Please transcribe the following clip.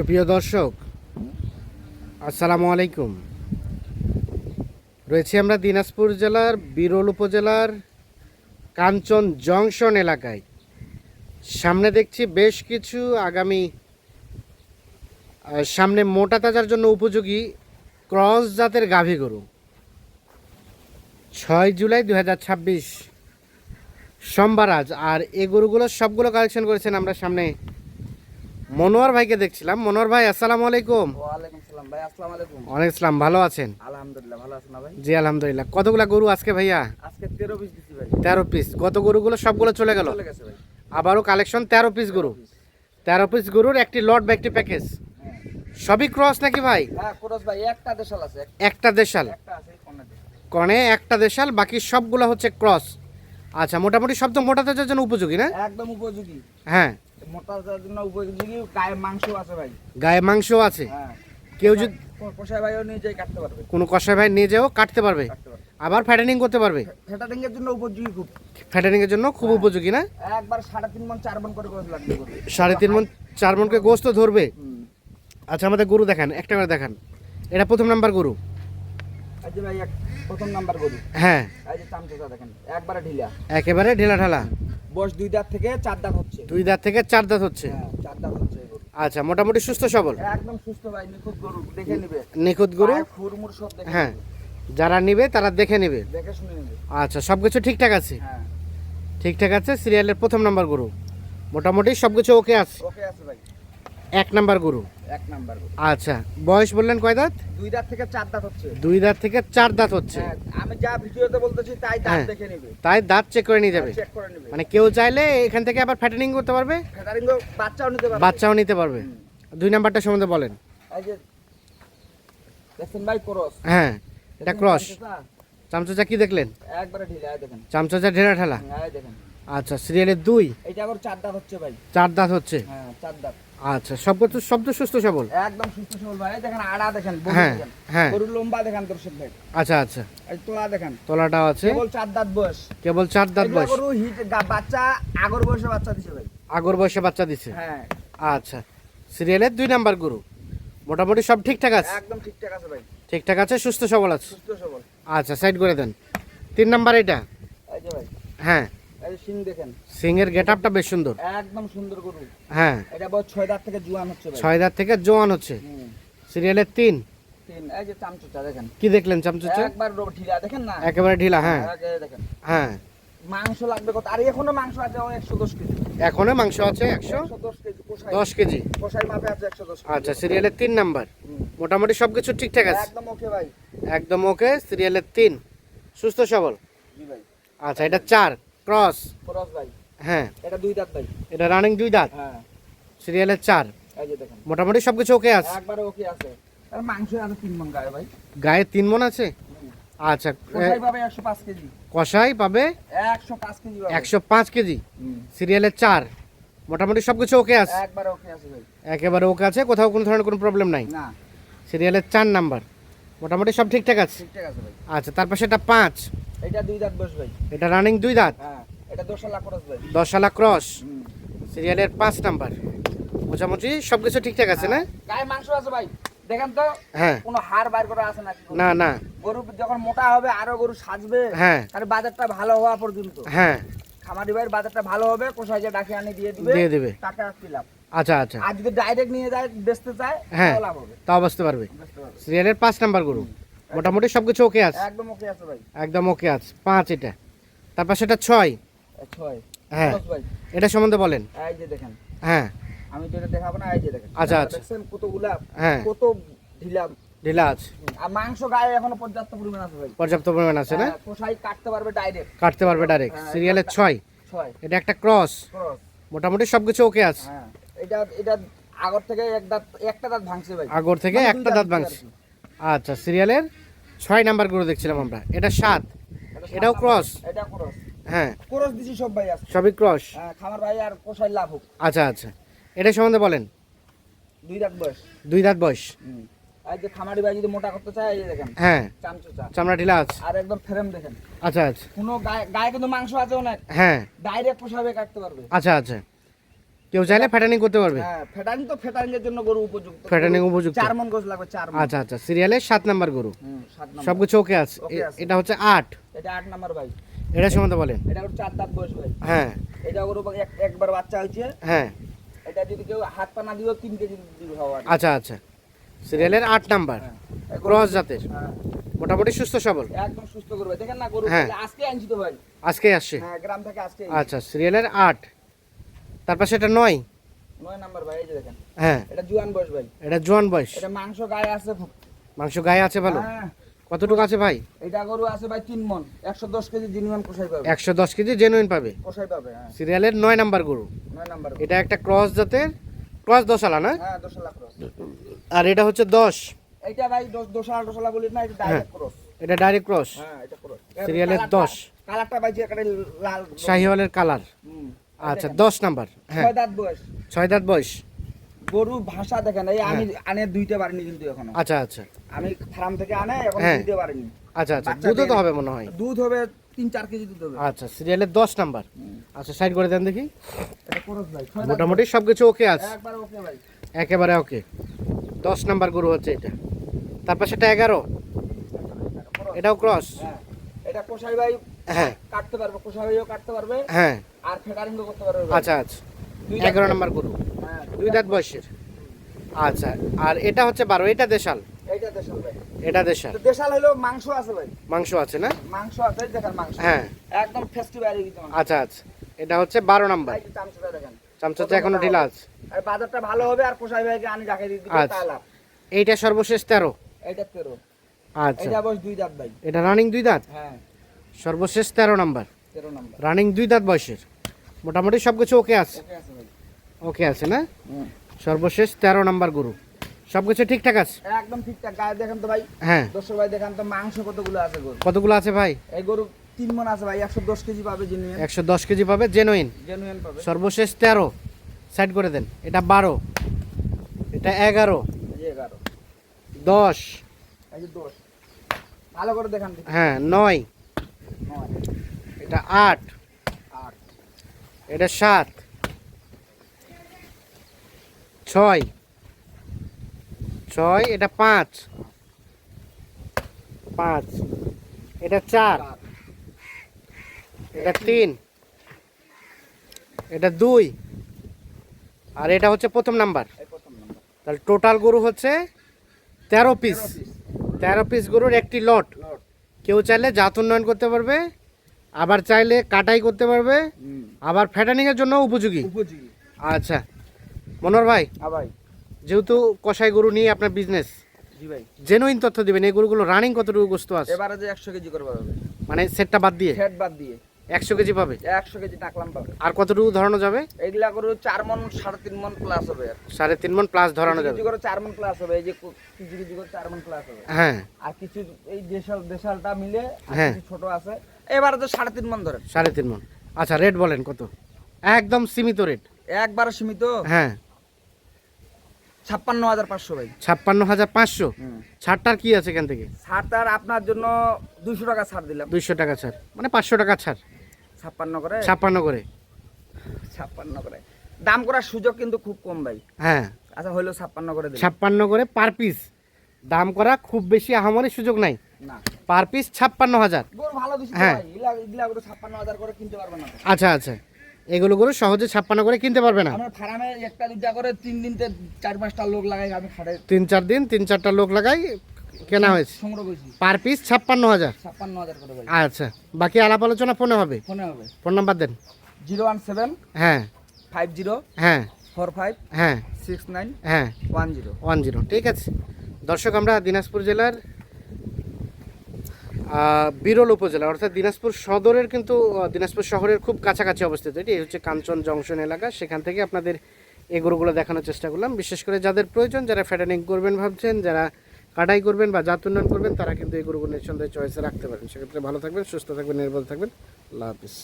সুপ্রিয় দর্শক, আসসালামু আলাইকুম। রয়েছি আমরা দিনাজপুর জেলার বিরল উপজেলার কাঞ্চন জংশন এলাকায়। সামনে দেখছি বেশ কিছু আগামী সামনে মোটা তাজার জন্য উপযোগী ক্রস জাতের গাভী গরু। 6 জুলাই 2026 সোমবার আজ। আর এই গরুগুলো সবগুলো কালেকশন করেছেন আমরা সামনে মনোয়ার ভাইকে দেখছিলাম। মনোয়ার ভাই, আসসালামু আলাইকুম। ওয়ালাইকুম সালাম ভাই, আসসালামু আলাইকুম। ওয়ালাইকুম আসসালাম, ভালো আছেন? আলহামদুলিল্লাহ, ভালো আছেন না ভাই? জি আলহামদুলিল্লাহ। কতগুলা গরু আজকে ভাইয়া? আজকে 13 পিস দিছি ভাই। 13 পিস। গত গরুগুলো সবগুলো চলে গেল, চলে গেছে ভাই। আবারও কালেকশন 13 পিস গরু। 13 পিস গরুর একটি লট বা একটি প্যাকেজ। সবই ক্রস নাকি ভাই? হ্যাঁ ক্রস ভাই, একটা দেশাল আছে। একটা দেশাল, একটা আছে কোনে দেশাল। কনে একটা দেশাল, বাকি সবগুলো হচ্ছে ক্রস। আচ্ছা, মোটামুটি সব তো মোটা তাজার জন্য উপযোগী না? একদম উপযোগী। হ্যাঁ, মোটা তাজার জন্য উপযোগী। গায়ে মাংস আছে ভাই। গায়ে মাংসও আছে। হ্যাঁ, কেউ যদি কষাই ভাইও নিয়ে যাই কাটতে পারবে। কোনো কষাই ভাই নিয়ে যাও কাটতে পারবে, আবার ফ্যাটেনিং করতে পারবে। ফ্যাটারিং এর জন্য উপযোগী খুব। ফ্যাটেনিং এর জন্য খুব উপযোগী না? একবার 3.5 মণ 4 মণ করে গোস লাগবে। 3.5 মণ 4 মণকে গোস্ত ধরবে। আচ্ছা, আমাদের গরু দেখান, একটা করে দেখান। এটা প্রথম নাম্বার গরু। এই যে ভাই প্রথম নাম্বার গরু। হ্যাঁ, এই যে চামচা দেখেন, একবারে ঢিলা, একেবারে ঢেলা ঢালা। বয়স 2 দাঁত থেকে 4 দাঁত হচ্ছে। 2 দাঁত থেকে 4 দাঁত হচ্ছে। হ্যাঁ, 4 দাঁত হচ্ছে এই গরু। আচ্ছা, মোটামুটি সুস্থ সবল, একদম সুস্থ ভাই, নিখুঁত গরু, দেখে নিবে। নিখুঁত গরু। খুরমুর সব দেখে হ্যাঁ, নিবে। যারা নিবে তারা দেখে নিবে, দেখে শুনে নিবে। আচ্ছা, সবকিছু ঠিকঠাক আছে? হ্যাঁ, ঠিকঠাক আছে। সিরিয়ালের প্রথম নাম্বার গরু, মোটামুটি সবকিছু ওকে আছে। ওকে আছে ভাই। 1 নাম্বার গরু। 1 নাম্বার গরু। আচ্ছা, বয়স বললেন কয় দাঁত? 2 দাঁত থেকে 4 দাঁত হচ্ছে। 2 দাঁত থেকে 4 দাঁত হচ্ছে। হ্যাঁ, আমি যা ভিডিওতে বলতেছি তাই দাঁত হ্যাঁ। দেখে নিবে। তাই দাঁত চেক করে নিয়ে যাবে, চেক করে নিবে। মানে কেউ চাইলে এখান থেকে আবার ফ্যাটেনিং করতে পারবে, ফেদারিং বাচ্চাও নিতে পারবে। বাচ্চাও নিতে পারবে। 2 নাম্বারটা সম্বন্ধে বলেন। এই যে দেখেন ভাই, ক্রস। হ্যাঁ, এটা ক্রস। চামচা, চামচাচা কি দেখলেন? একবারে ঢিলা, এই দেখেন। চামচাচা ঢেলা ঢালা। হ্যাঁ, এই দেখেন। আচ্ছা, সিরিয়ালের 2। এটা আবার 4 দাঁত হচ্ছে ভাই। 4 দাঁত হচ্ছে। হ্যাঁ, 4 দাঁত। আচ্ছা, সবকিছু শব্দ সুস্থ সবল। একদম সুস্থ সবল ভাই। এই দেখেন আড়া দেখেন, বডি হ্যাঁ, দেখেন। হ্যাঁ। গরুর লম্বা দেখেন দর্শক ভাই। আচ্ছা আচ্ছা, এই তোলা দেখেন, তলাটাও আছে। কেবল 4 দাঁত বয়স। কেবল 4 দাঁত এগুলা বয়স। গরু হিট বাচ্চা আগর বয়সে বাচ্চা দিছে ভাই। আগর বয়সে বাচ্চা দিছে। হ্যাঁ, আচ্ছা, সিরিয়ালের 2 নাম্বার গরু, মোটামুটি সব ঠিকঠাক আছে? একদম ঠিকঠাক আছে ভাই, ঠিকঠাক আছে, সুস্থ সবল আছে। সুস্থ সবল। আচ্ছা, সাইড করে দেন। 3 নাম্বার এটা। এই যে ভাই, হ্যাঁ, এই সিং দেখেন, সিংয়ের গেটআপটা বেশ সুন্দর। একদম সুন্দর গরু। হ্যাঁ, এটা বয়স 6 দাঁত থেকে জোয়ান হচ্ছে ভাই। 6 দাঁত থেকে জোয়ান হচ্ছে। হুম, সিরিয়ালের 3। 3। এই যে চামচুটা দেখেন, কি দেখলেন চামচুচা? একবার ঢিলা দেখেন না, একেবারে ঢিলা। হ্যাঁ আগে দেখেন। হ্যাঁ, মাংস লাগবে কত? আর এখনো মাংস আছে 110 কেজি। এখনো মাংস আছে 110 কেজি কষাই। 10 কেজি। কষাই মাপে আছে 110 কেজি। আচ্ছা, সিরিয়ালের 3 নাম্বার, হুম, মোটামুটি সবকিছু ঠিকঠাক আছে? একদম ওকে ভাই। একদম ওকে। সিরিয়ালের 3, সুস্থ সবল। জি ভাই, আচ্ছা, এটা 4 ক্রস। খরচ ভাই। হ্যাঁ, এটা 2 দাঁত ভাই। এটা রানিং 2 দাঁত। হ্যাঁ, সিরিয়ালের 4, এই যে দেখেন, মোটামুটি সবকিছু ওকে আছে। একবারে ওকে আছে। আর মাংস আছে 3 মণ গায়ে ভাই। গায়ে 3 মণ আছে। আচ্ছা, কষাই পাবে 105 কেজি। কষাই পাবে 105 কেজি পাবে। 105 কেজি। হুম, সিরিয়ালের 4, মোটামুটি সবকিছু ওকে আছে। একবারে ওকে আছে ভাই। একেবারে ওকে আছে, কোথাও কোনো ধরনের কোনো প্রবলেম নাই। না, সিরিয়ালের 4 নাম্বার, মোটামুটি সব ঠিকঠাক আছে। ঠিকঠাক আছে ভাই। আচ্ছা, তার পাশে এটা 5, এটা 2 দাঁত বয়স ভাই। এটা রানিং 2 দাঁত। হ্যাঁ, এটা 10 লাখ খরচ ভাই। 10 সালা ক্রস। হুম, সিরিয়ালের 5 নাম্বার, মোটামুটি সবকিছু ঠিকঠাক আছে না? গায়ে মাংস আছে ভাই, দেখেন তো। হ্যাঁ, কোনো হাড় বাইর করা আছে নাকি? না না। গরু যখন মোটা হবে আরো গরু সাজবে। হ্যাঁ আর বাজারটা ভালো হওয়া পর্যন্ত হ্যাঁ, খামারি ভাইয়ের বাজারটা ভালো হবে, কোষাই যে ডাকে আনি দিয়ে দিয়ে দিবে, দেবে। টাকা কি লাভ। আচ্ছা আচ্ছা, আর যদি ডাইরেক্ট নিয়ে যায় বেচতে চায় হ্যাঁ, তাও লাভ হবে, তাও বুঝতে পারবে। বেচতে পারবে। সিরিয়ালের 5 নাম্বার গরু, মোটামুটি সবকিছু ওকে আছে। একদম ওকে আছে ভাই। একদম ওকে আছে। 5 এটা। তারপর সেটা 6। 6। হ্যাঁ, ভাই, এটা সম্বন্ধে বলেন। এই যে দেখেন, হ্যাঁ, আমি যেটা দেখাবো না, এই যে দেখেন। আচ্ছা, আচ্ছা। দেখছেন কতগুলা, হ্যাঁ, কত ঢিলা। ঢিলা আছে। আর মাংস গায়ে এখনো পর্যাপ্ত পরিমাণ আছে ভাই। পর্যাপ্ত পরিমাণ আছে না? কোষাই কাটতে পারবে ডাইরেক্ট। কাটতে পারবে ডাইরেক্ট। হ্যাঁ, সিরিয়ালের 6, 6 এটা একটা ক্রস, খরচ। মোটামুটি সবকিছু ওকে আছে। হ্যাঁ, এটা এটা আগর থেকে একটা দাঁত ভাঙছে ভাই। আগর থেকে মানে একটা 2 দাঁত ভাঙছে। আচ্ছা, সিরিয়ালের 6 নাম্বার গরু দেখছিলাম আমরা, এটা 7, এটাও ক্রস। এটা ক্রস। হ্যাঁ, ক্রস দিছি সব ভাই আছে। সবই ক্রস। হ্যাঁ, খামার ভাই আর কোষাই লাভ হোক। আচ্ছা আচ্ছা, এটা সম্বন্ধে বলেন। 2 দাঁত বয়স। 2 দাঁত বয়স। এই যে খামারি ভাই যদি মোটা করতে চায়, এই যে দেখেন, হ্যাঁ, চামচুচা। চামড়া ঢিলা আছে। আর একদম ফ্রেম দেখেন। আচ্ছা আচ্ছা, কোনো গায়ে গায়ে কিন্তু মাংস আছে অনেক, হ্যাঁ, ডাইরেক্ট পোষাবে কাটতে পারবে। আচ্ছা আচ্ছা, কেউ চাইলে ফ্যাটানিং করতে পারবে। হ্যাঁ ফেটানি তো ফেটানিং এর জন্য গরু উপযুক্ত। ফ্যাটানিং উপযুক্ত। 4 মণ গোশ লাগবে 4 মণ। আচ্ছা আচ্ছা, সিরিয়ালের 7 নাম্বার গরু, 7 নম্বর। সবকিছু ওকে আছে। ওকে আছে। এটা হচ্ছে 8, এটা 8 নাম্বার ভাই। এটা সম্বন্ধে বলেন। এটা গরু 4 দাঁত বয়স ভাই। হ্যাঁ এটা গরু একবার বাচ্চা হয়েছে। হ্যাঁ, এটা যদি কেউ হাত পা না দিও 3 কেজি দিবে হওয়া। আচ্ছা আচ্ছা, সিরিয়ালের 8 নাম্বার, ক্রস জাতের, হ্যাঁ মোটামুটি সুস্থ সবল, একদম সুস্থ গরু ভাই। দেখেন না গরু হ্যাঁ। আজকে আনছি তো ভাই। আজকে আসছে। হ্যাঁ গ্রাম থেকে আজকে। আচ্ছা, সিরিয়ালের 8, তারপর সেটা 9। 9 নাম্বার ভাই, এই যে দেখেন। হ্যাঁ, এটা জুয়ান বয়স ভাই। এটা জোয়ান বয়স, এটা মাংস গায়ে আছে। মাংস গায়ে আছে ভালো। হ্যাঁ কতটুকু আছে ভাই? এটা গরু আছে ভাই 3 মণ, 110 কেজি জিনিয়ান কষাই পাবে। 110 কেজি জেনুইন পাবে। কষাই পাবে হ্যাঁ। সিরিয়ালের 9 নাম্বার গরু, 9 নাম্বার। এটা একটা ক্রস জাতের, ক্রস দশালা না? হ্যাঁ 10 লাখ ক্রস। আর এটা হচ্ছে 10, এইটা ভাই দোসালা বলি না, এটা ডাইরেক্ট ক্রস। এটা ডাইরেক্ট ক্রস। হ্যাঁ এটা ক্রস। সিরিয়ালের 10, কালারটা ভাই যে একটা লাল। শাহিওয়ালের কালার। হুম। আচ্ছা 10 নাম্বার। হ্যাঁ 6 দাঁত বয়স। 6 দাঁত বয়স। গরু ভাষা দেখেন, এই আমি আনে দুইতে পারিনি কিন্তু এখনো। আচ্ছা আচ্ছা আমি ফার্ম থেকে আনে এখন হ্যাঁ। দুইতে পারিনি। আচ্ছা আচ্ছা, বাচ্চা দুধও তো দিয়ে- হবে মনে হয়। দুধ হবে 3-4 কেজি দুধ হবে। আচ্ছা, সিরিয়ালের 10 নাম্বার। আচ্ছা, সাইড করে দেন দেখি। এটা ক্রস ভাই। 6 দাঁত মোটামুটি সবকিছু ওকে আছে, বয়স। একবার ওকে ভাই। একেবারে ওকে। 10 নাম্বার গরু হচ্ছে এটা। তারপর সেটা 11, ক্রস। এটাও ক্রস। হ্যাঁ এটা কোষাই ভাই হ্যাঁ কাটতে পারবে, কোষাই ভাইও কাটতে পারবে হ্যাঁ, আর ফেটারিংও করতে পারবে ভাই। আচ্ছা আচ্ছা, দুই দাঁত 11 নাম্বার গরু, হ্যাঁ 2 দাঁত বয়সের। আচ্ছা, আর এটা হচ্ছে 12, এটা দেশাল। এইটা দেশাল ভাই। এটা দেশাল, তো দেশাল হলো মাংস আছে ভাই। মাংস আছে না? মাংস আছে, এই দেখেন মাংস। হ্যাঁ একদম ফেস্টিভ্যাল এই মাংস। আচ্ছা আচ্ছা, এটা হচ্ছে 12 নাম্বার। ভাই চামচটা দেখেন। চামচাতে এখনো ঢিলা আছে। আর বাজারটা ভালো হবে আর কোষাই ভাইকে আনি রাখে দিতে আচ্ছা। তালা। এইটা সর্বশেষ 13। এইটা 13। আচ্ছা, এইটা বয়স 2 দাঁত ভাই। এটা রানিং 2 দাঁত, হ্যাঁ সর্বশেষ 13 নাম্বার, 13 নাম্বার। রানিং 2 দাঁত বয়সের। মোটামুটি সবকিছু ওকে আছে, ওকে আছে ভাই। ওকে আছে না? হুম। সর্বশেষ 13 নাম্বার গরু, সবকিছু ঠিকঠাক আছে। একদম ঠিকঠাক। গায়ে দেখেন তো ভাই। হ্যাঁ, দর্শক ভাই দেখেন তো মাংস কতগুলো আছে গরু। কতগুলো আছে ভাই? এই গরু 3 মণ আছে ভাই, 110 কেজি পাবে জেনুইন। 110 কেজি পাবে জেনুইন। জেনুইন পাবে। সর্বশেষ 13, সাইড করে দেন। এটা 12, এটা 11, এই যে 11, 10, এই যে 10। ভালো করে দেখান দেখি। হ্যাঁ 9, 9, এটা 8, 8, এটা 7, 6, 6, এটা 5, 5, এটা 4, 4, এটা 3, এটা 2, আর এটা হচ্ছে প্রথম নাম্বার। এই প্রথম নাম্বার। তাহলে টোটাল গরু হচ্ছে 13 পিস। 13 পিস 13 পিস গরুর একটি লট। লট। কেউ চাইলে জাত উন্নয়ন করতে পারবে, আবার চাইলে কাটাই করতে পারবে, আবার ফ্যাটানিংয়ের জন্য উপযোগী। উপযোগী। আচ্ছা মনোহর ভাই, হ্যাঁ ভাই। যেহেতু কষাই গরু নিয়ে আপনার বিজনেস, জি ভাই। জেনুইন তথ্য দিবেন। এই গরুগুলো রানিং কতটুকু গোস্ত আছে? এবারে যে 100 কেজি করে পাবে। মানে সেটটা বাদ দিয়ে ফ্যাট বাদ দিয়ে 100 কেজি পাবে। 100 কেজি টাকলাম পাবে। আর কতটুকু ধরানো যাবে? এইগুলা গরু 4 মণ 3.5 মণ প্লাস হবে। আর 3.5 মণ প্লাস ধরানো কিছু যাবে। কিছু করে 4 মণ প্লাস হবে। এই যে কিছু কিছু করে 4 মণ প্লাস হবে। হ্যাঁ আর কিছু এই দেশালটা মিলে আর হ্যাঁ। কিছু ছোট আছে। এবারে তো 3.5 মণ ধরে। 3.5 মণ। আচ্ছা রেট বলেন কত? একদম সীমিত রেট। একবারে সীমিত। হ্যাঁ 56,500 ভাই। 56,500। হুম। ছাড়টার কি আছে এখান থেকে? ছাড়টার আপনার জন্য 200 টাকা ছাড় দিলাম। 200 টাকা ছাড়, মানে 500 টাকা ছাড়। 56 করে। 56 করে। 56 করে। দাম করার সুযোগ কিন্তু খুব কম ভাই। হ্যাঁ আচ্ছা হইলো 56 করে দিলাম। 56 করে পার পিস। দাম করা খুব বেশি আহামরি সুযোগ নাই। না। Per piece 56,000। গরু ভালো দিছি তো হ্যাঁ। ভাই। এগুলা গরু 56,000 করে কিনতে পারবে না তো। আচ্ছা আচ্ছা, এগুলো গরু সহজে 56 করে কিনতে পারবে না। আমার ফার্মে একটা দুইটা করে 3 দিনতে 4-5টা লোক লাগাই আমি খাটে 3-4 দিন 3-4টা লোক লাগাই কেনা হয়েছে। সংগ্রহ করছি। Per piece 56,000। 56,000 করে ভাই। আচ্ছা, বাকি আলাপ আলোচনা ফোনে হবে। ফোনে হবে। ফোন নাম্বার দেন। 017 হ্যাঁ 50 হ্যাঁ 45 হ্যাঁ 69 হ্যাঁ 10। 10। ঠিক আছে দর্শক, আমরা দিনাজপুর জেলার বিরল উপজেলা অর্থাৎ দিনাজপুর সদরের কিন্তু দিনাজপুর শহরের খুব কাছাকাছি অবস্থিত। এটি হচ্ছে কাঞ্চন জংশন এলাকা। সেখান থেকে আপনাদের এই গরুগুলো দেখানোর চেষ্টা করলাম। বিশেষ করে যাদের প্রয়োজন, যারা ফ্যাটানিং করবেন ভাবছেন, যারা কাটাই করবেন বা জাত উন্নয়ন করবেন, তারা কিন্তু এই গরুগুলো নিঃসন্দেহে চয়েসে রাখতে পারেন। সেক্ষেত্রে ভালো থাকবেন, সুস্থ থাকবেন, নির্ভর থাকবেন। আল্লাহ হাফিজ।